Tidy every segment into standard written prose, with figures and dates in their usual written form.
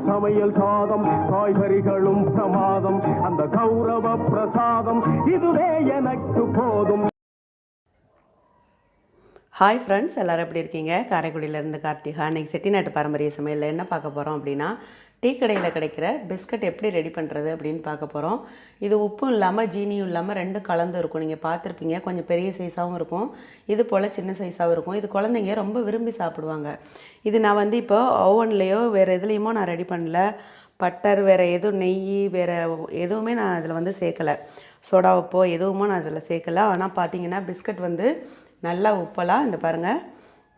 சமையல் சாதம் காய்கறிகளும் பிரமாதம் அந்த கௌரவ பிரசாதம் இதுவே எனக்கு போதும். ஹாய் ஃப்ரெண்ட்ஸ், எல்லோரும் எப்படி இருக்கீங்க? காரைக்குடியிலேருந்து கார்த்திகா. இன்றைக்கி செட்டிநாட்டு பாரம்பரிய சமையலில் என்ன பார்க்க போகிறோம் அப்படின்னா, டீ கடையில் கிடைக்கிற பிஸ்கட் எப்படி ரெடி பண்ணுறது அப்படின்னு பார்க்க போகிறோம். இது உப்பும் இல்லாமல் ஜீனியும் இல்லாமல் ரெண்டும் கலந்து இருக்கும். நீங்கள் பார்த்துருப்பீங்க, கொஞ்சம் பெரிய சைஸாகவும் இருக்கும், இது போல் சின்ன சைஸாகவும் இருக்கும். இது குழந்தைங்க ரொம்ப விரும்பி சாப்பிடுவாங்க. இது நான் இப்போ ஓவன்லேயோ வேறு எதுலேயுமோ நான் ரெடி பண்ணல. பட்டர் வேறு எதுவும் நெய் வேறு எதுவுமே நான் அதில் சேர்க்கலை. சோடா உப்போ எதுவுமோ நான் அதில் சேர்க்கலை. ஆனால் பார்த்தீங்கன்னா பிஸ்கட் நல்லா உப்பலாக இந்த பாருங்கள்,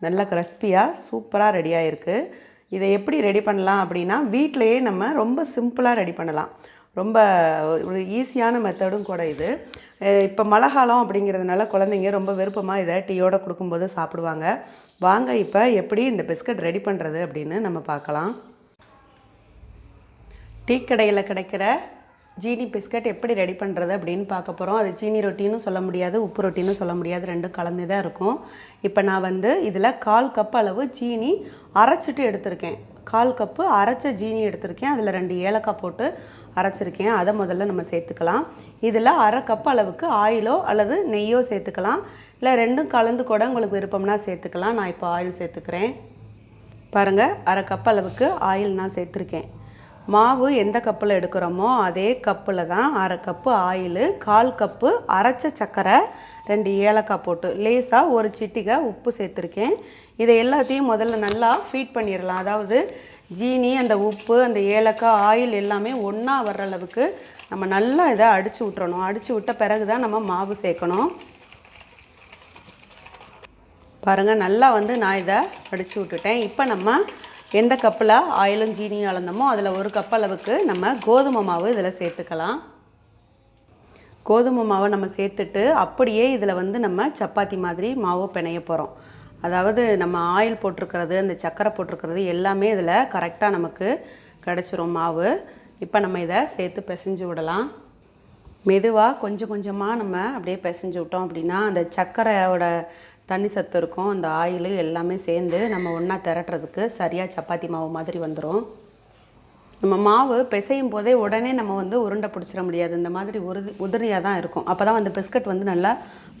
நல்லா கிறிஸ்பியாக சூப்பராக ரெடியாக இருக்குது. இதை எப்படி ரெடி பண்ணலாம் அப்படின்னா, வீட்டிலையே நம்ம ரொம்ப சிம்பிளாக ரெடி பண்ணலாம். ரொம்ப ஒரு ஈஸியான மெத்தடும் கூட இது. இப்போ மழை காலம் அப்படிங்கிறதுனால குழந்தைங்க ரொம்ப விருப்பமாக இதை டீயோடு கொடுக்கும்போது சாப்பிடுவாங்க. வாங்க இப்போ எப்படி இந்த பிஸ்கட் ரெடி பண்ணுறது அப்படின்னு நம்ம பார்க்கலாம். டீ கடையில் கிடைக்கிற ஜீனி பிஸ்கட் எப்படி ரெடி பண்ணுறது அப்படின்னு பார்க்க போகிறோம். அது சீனி ரொட்டின்னு சொல்ல முடியாது, உப்பு ரொட்டின்னு சொல்ல முடியாது, ரெண்டும் கலந்து தான் இருக்கும். இப்போ நான் இதில் 1/4 கப் அளவு ஜீனி அரைச்சிட்டு எடுத்திருக்கேன். 1/4 கப்பு அரைச்ச ஜீனி எடுத்திருக்கேன். அதில் 2 ஏலக்காய் போட்டு அரைச்சிருக்கேன். அதை முதல்ல நம்ம சேர்த்துக்கலாம். இதில் 1/2 கப் அளவுக்கு ஆயிலோ அல்லது நெய்யோ சேர்த்துக்கலாம். இல்லை ரெண்டும் கலந்து கூட உங்களுக்கு விருப்பம்னா சேர்த்துக்கலாம். நான் இப்போ ஆயில் சேர்த்துக்கிறேன். பாருங்கள், 1/2 கப் அளவுக்கு ஆயில் நான் சேர்த்துருக்கேன். மாவு எந்த கப்பில் எடுக்கிறோமோ அதே கப்பில் தான் 1/2 கப்பு ஆயில், 1/4 கப்பு அரைச்ச சர்க்கரை, 2 ஏலக்காய் போட்டு லேசாக ஒரு சிட்டிகை உப்பு சேர்த்துருக்கேன். இதை எல்லாத்தையும் முதல்ல நல்லா ஃபீட் பண்ணிடலாம். அதாவது ஜீனி, அந்த உப்பு, அந்த ஏலக்காய், ஆயில் எல்லாமே ஒன்றா வர்ற அளவுக்கு நம்ம நல்லா இதை அடித்து விட்டுறணும். அடித்து விட்ட பிறகு தான் நம்ம மாவு சேர்க்கணும். பாருங்கள், நல்லா நான் இதை அடித்து விட்டுட்டேன். இப்போ நம்ம எந்த கப்பில் ஆயிலும் ஜீனியும் அளந்தோமோ அதில் 1 கப் அளவுக்கு நம்ம கோதுமை மாவு இதில் சேர்த்துக்கலாம். கோதுமை மாவை நம்ம சேர்த்துட்டு அப்படியே இதில் நம்ம சப்பாத்தி மாதிரி மாவு பிணைய போகிறோம். அதாவது நம்ம ஆயில் போட்டிருக்கிறது, அந்த சர்க்கரை போட்டிருக்கிறது எல்லாமே இதில் கரெக்டாக நமக்கு கிடச்சிரும் மாவு. இப்போ நம்ம இதை சேர்த்து பிசைஞ்சு விடலாம். மெதுவாக கொஞ்சம் கொஞ்சமாக நம்ம அப்படியே பிசைஞ்சு விட்டோம் அப்படின்னா அந்த சர்க்கரையோட தண்ணி சத்து இருக்கும், அந்த ஆயில் எல்லாமே சேர்ந்து நம்ம ஒன்றா திரட்டுறதுக்கு சரியாக சப்பாத்தி மாவு மாதிரி வந்துடும். நம்ம மாவு பிசையும் போதே உடனே நம்ம உருண்டை பிடிச்சிட முடியாது. இந்த மாதிரி உதிரியாக தான் இருக்கும். அப்போ தான் பிஸ்கட் நல்லா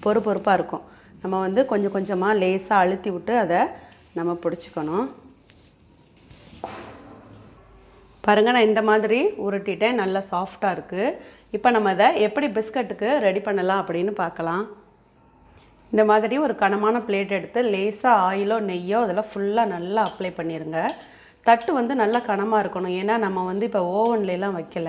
பொறுப்பாக இருக்கும். நம்ம கொஞ்சம் கொஞ்சமாக லேசாக அழுத்தி விட்டு அதை நம்ம பிடிச்சிக்கணும். பாருங்கள், நான் இந்த மாதிரி உருட்டிட்டேன். நல்லா சாஃப்டாக இருக்குது. இப்போ நம்ம அதை எப்படி பிஸ்கட்டுக்கு ரெடி பண்ணலாம் அப்படின்னு பார்க்கலாம். இந்த மாதிரி ஒரு கனமான பிளேட் எடுத்து லேசாக ஆயிலோ நெய்யோ அதில் ஃபுல்லாக நல்லா அப்ளை பண்ணிடுங்க. தட்டு நல்லா கனமாக இருக்கணும். ஏன்னா நம்ம இப்போ ஓவன்லாம் வைக்கல.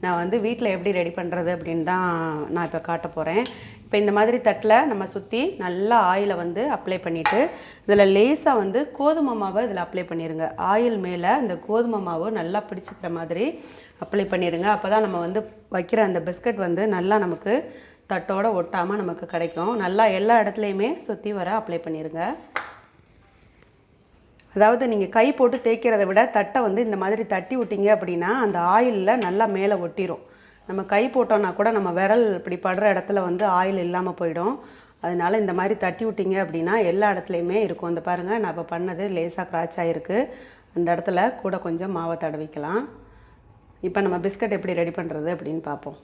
நான் வீட்டில் எப்படி ரெடி பண்ணுறது அப்படின்னு தான் நான் இப்போ காட்ட போகிறேன். இப்போ இந்த மாதிரி தட்டில் நம்ம சுற்றி நல்லா ஆயிலை அப்ளை பண்ணிவிட்டு இதில் லேசாக கோதுமை மாவை இதில் அப்ளை பண்ணிடுங்க. ஆயில் மேலே இந்த கோதுமை மாவு நல்லா பிடிச்சிக்கிற மாதிரி அப்ளை பண்ணிடுங்க. அப்போ தான் நம்ம வைக்கிற அந்த பிஸ்கட் நல்லா நமக்கு தட்டோடு ஒட்டாமல் நமக்கு கிடைக்கும். நல்லா எல்லா இடத்துலையுமே சுற்றி வர அப்ளை பண்ணிடுங்க. அதாவது நீங்கள் கை போட்டு தேய்க்கிறத விட தட்டை இந்த மாதிரி தட்டி விட்டிங்க அப்படின்னா அந்த ஆயிலில் நல்லா மேலே ஒட்டிடும். நம்ம கை போட்டோன்னா கூட நம்ம விரல் இப்படி படுற இடத்துல ஆயில் இல்லாமல் போயிடும். அதனால் இந்த மாதிரி தட்டி விட்டிங்க அப்படின்னா எல்லா இடத்துலையுமே இருக்கும். இந்த பாருங்கள், நான் இப்போ பண்ணது லேசாக கிராச் ஆகிருக்கு. அந்த இடத்துல கூட கொஞ்சம் மாவை தடவிக்கலாம். இப்போ நம்ம பிஸ்கட் எப்படி ரெடி பண்ணுறது அப்படின்னு பார்ப்போம்.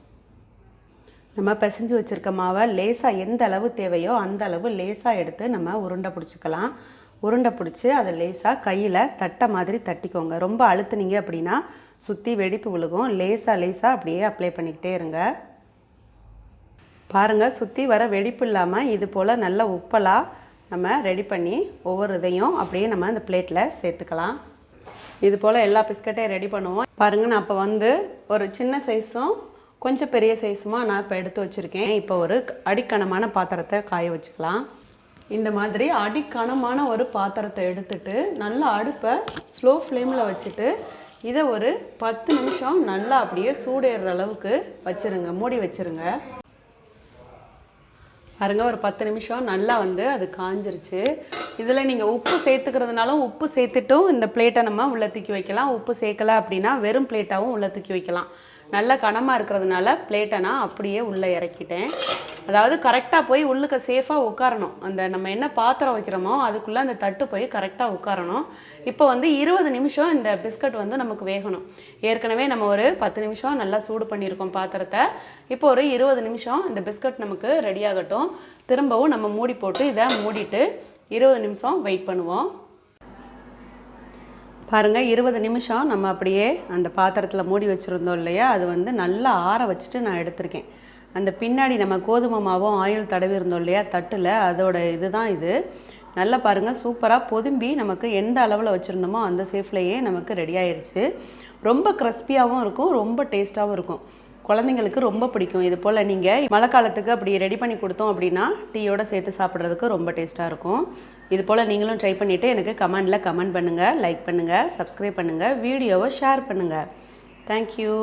நம்ம பிசைஞ்சு வச்சுருக்க மாவை லேசாக எந்த அளவு தேவையோ அந்த அளவு லேசாக எடுத்து நம்ம உருண்டை பிடிச்சிக்கலாம். உருண்டை பிடிச்சி அதை லேசாக கையில் தட்டை மாதிரி தட்டிக்கோங்க. ரொம்ப அழுத்துனீங்க அப்படின்னா சுற்றி வெடிப்பு விழுகும். லேசாக அப்படியே அப்ளை பண்ணிக்கிட்டே இருங்க. பாருங்கள், சுற்றி வர வெடிப்பு இல்லாமல் இது போல் நல்ல உப்பலாக நம்ம ரெடி பண்ணி ஒவ்வொரு இதையும் அப்படியே நம்ம அந்த பிளேட்டில் சேர்த்துக்கலாம். இது போல் எல்லா பிஸ்கட்டையும் ரெடி பண்ணுவோம். பாருங்கள், நான் இப்போ ஒரு சின்ன சைஸும் கொஞ்சம் பெரிய சைஸுமா நான் இப்போ எடுத்து வச்சுருக்கேன். இப்போ ஒரு அடிக்கனமான பாத்திரத்தை காய வச்சுக்கலாம். இந்த மாதிரி அடிக்கனமான ஒரு பாத்திரத்தை எடுத்துட்டு நல்லா அடுப்பை ஸ்லோ ஃப்ளேமில் வச்சுட்டு இதை ஒரு 10 நிமிஷம் நல்லா அப்படியே சூடேறுற அளவுக்கு வச்சுருங்க, மூடி வச்சுருங்க. பாருங்கள், ஒரு 10 நிமிஷம் நல்லா அது காஞ்சிருச்சு. இதில் நீங்கள் உப்பு சேர்த்துக்கிறதுனாலும் உப்பு சேர்த்துட்டும் இந்த பிளேட்டை நம்ம உள்ளே தூக்கி வைக்கலாம். உப்பு சேர்க்கலை அப்படின்னா வெறும் பிளேட்டாகவும் உள்ளே தூக்கி வைக்கலாம். நல்ல கனமாக இருக்கிறதுனால பிளேட்டை நான் அப்படியே உள்ளே இறக்கிட்டேன். அதாவது கரெக்டாக போய் உள்ளுக்க சேஃபாக உட்காரணும். அந்த நம்ம என்ன பாத்திரம் வைக்கிறோமோ அதுக்குள்ளே அந்த தட்டு போய் கரெக்டாக உட்காரணும். இப்போ வந்து 20 நிமிஷம் இந்த பிஸ்கட் வந்து நமக்கு வேகணும். ஏற்கனவே நம்ம ஒரு 10 நிமிஷம் நல்லா சூடு பண்ணியிருக்கோம் பாத்திரத்தை. இப்போ ஒரு 20 நிமிஷம் இந்த பிஸ்கட் நமக்கு ரெடி ஆகட்டும். திரும்பவும் நம்ம மூடி போட்டு இதை மூடிட்டு 20 நிமிஷம் வெயிட் பண்ணுவோம். பாருங்கள், 20 நிமிஷம் நம்ம அப்படியே அந்த பாத்திரத்தில் மூடி வச்சுருந்தோம் இல்லையா, அது வந்து நல்லா ஆற வச்சுட்டு நான் எடுத்திருக்கேன். அந்த பின்னாடி நம்ம கோதுமை மாவும் ஆயில் தடவி இருந்தோம் இல்லையா தட்டில், அதோட இதுதான் இது. நல்லா பாருங்கள், சூப்பராக பொதும்பி நமக்கு எந்த அளவில் வச்சுருந்தோமோ அந்த சேஃப்லேயே நமக்கு ரெடி ஆயிடுச்சு. ரொம்ப கிறிஸ்பியாகவும் இருக்கும், ரொம்ப டேஸ்ட்டாகவும் இருக்கும். குழந்தைங்களுக்கு ரொம்ப பிடிக்கும். இது போல் நீங்கள் மழை காலத்துக்கு அப்படி ரெடி பண்ணி கொடுத்தோம் அப்படின்னா டீயோட சேர்த்து சாப்பிட்றதுக்கு ரொம்ப டேஸ்ட்டாக இருக்கும். இது போல் நீங்களும் ட்ரை பண்ணிவிட்டு எனக்கு கமெண்டில் கமெண்ட் பண்ணுங்கள், லைக் பண்ணுங்கள், சப்ஸ்கிரைப் பண்ணுங்கள், வீடியோவை ஷேர் பண்ணுங்கள். தேங்க்யூ.